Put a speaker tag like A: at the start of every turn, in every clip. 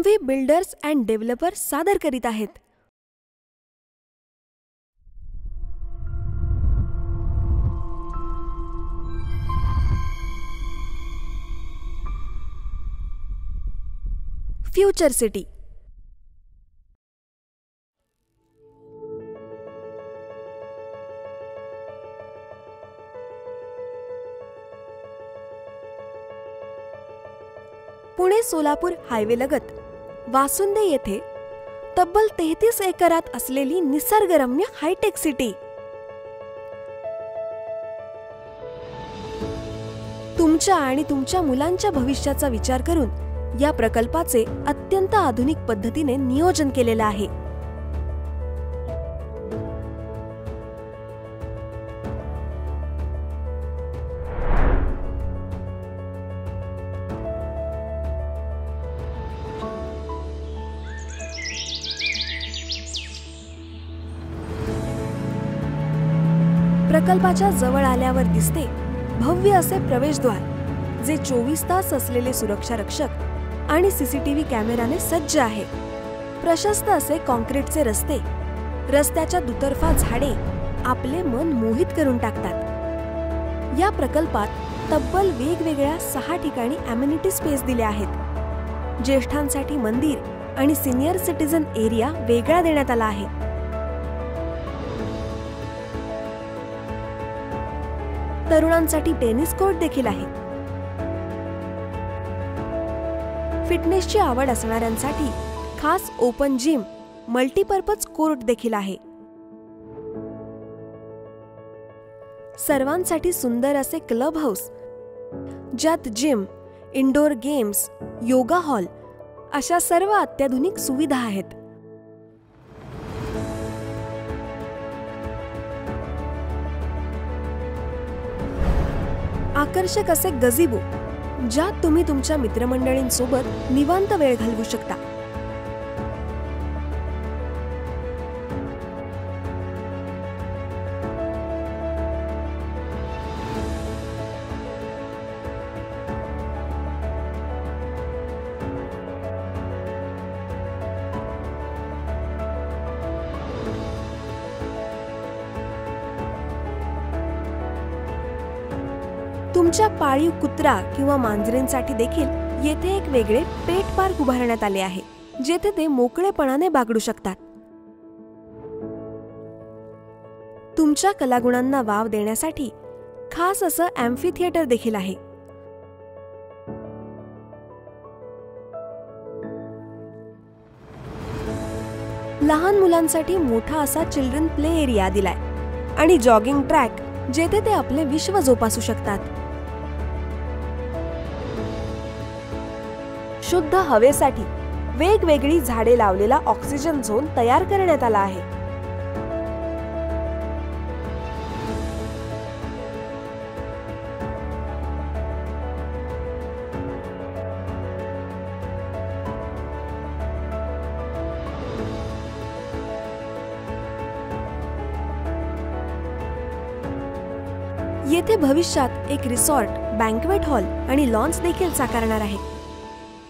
A: MV builders and developers सादर करीत आहेत. Future city. Pune Solapur highway लगत वासुंदे येथे तब्बल 33 एकरात असलेली निसर्गरम्य हायटेक सिटी. तुमच्या आणि तुमच्या मुलांच्या भविष्याचा विचार करून या प्रकल्पाचे अत्यंत आधुनिक पद्धतीने नियोजन केलेले आहे. प्रकल्पाच्या जवळ आल्यावर दिसते भव्य असे प्रवेशद्वार, जे 24 तास असलेले सुरक्षा रक्षक आणि सीसीटीव्ही कॅमेराने सज्ज आहे. प्रशस्त असे कॉन्क्रीटचे रस्ते, रस्त्याच्या दुतर्फा झाडे आपले मन मोहित करून टाकतात. या प्रकल्पात तब्बल वेगवेगळ्या 6 ठिकाणी ॲमेनिटी स्पेस दिले आहेत. ज्येष्ठांसाठी मंदिर आणि सिनियर सिटीजन एरिया वेगळा देण्यात आला आहे. तरुणांसाठी टेनिस कोर्ट देखील आहे. फिटनेसची आवड असणाऱ्यांसाठी खास ओपन जिम, मल्टीपर्पज कोर्ट देखील आहे. सर्वांसाठी सुंदर असे क्लब हाऊस, ज्यात gym, indoor games, yoga hall अशा सर्व अत्याधुनिक सुविधा आहेत. आकर्षक असे गझिबो, ज्यात तुम्ही तुमच्या मित्रमंडळींसोबत निवांत वेळ घालवू शकता. तुमच्या पाळीव कुत्रा किंवा मांजरींसाठी देखील येथे एक वेगळे पेट पार्क उभारण्यात आले आहे, जेथे ते मोकळेपणाने बागडू शकतात. तुमच्या कलागुणांना वाव देण्यासाठी खास असं ॲम्फी थिएटर देखील आहे. लहान मुलांसाठी मोठा असा चिल्ड्रन प्ले एरिया दिलाय आणि जॉगिंग ट्रॅक, जेथे ते आपले विश्व जोपासू शकतात. शुद्ध हवेसाठी वेगवेगळी झाडे लावलेला ऑक्सिजन झोन तयार करण्यात आला आहे. येथे भविष्यात एक रिसॉर्ट, बँक्वेट हॉल आणि लॉन्स देखील साकारणार आहे,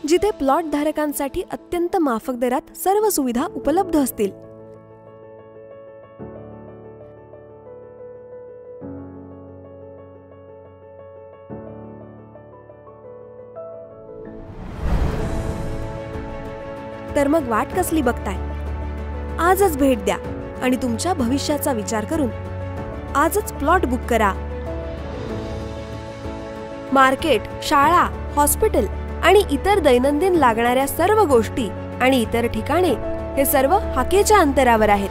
A: जिथे प्लॉट धारकांसाठी अत्यंत माफक दरात सर्व सुविधा उपलब्ध असतील. तर मग वाट कसली बघताय? आजच भेट द्या आणि तुमच्या भविष्याचा विचार करून आजच प्लॉट बुक करा. मार्केट, शाळा, हॉस्पिटल आणि इतर दैनंदिन लागणाऱ्या सर्व गोष्टी आणि इतर ठिकाणे हे सर्व हाकेच्या अंतरावर आहेत.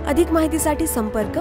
A: अधिक माहितीसाठी संपर्क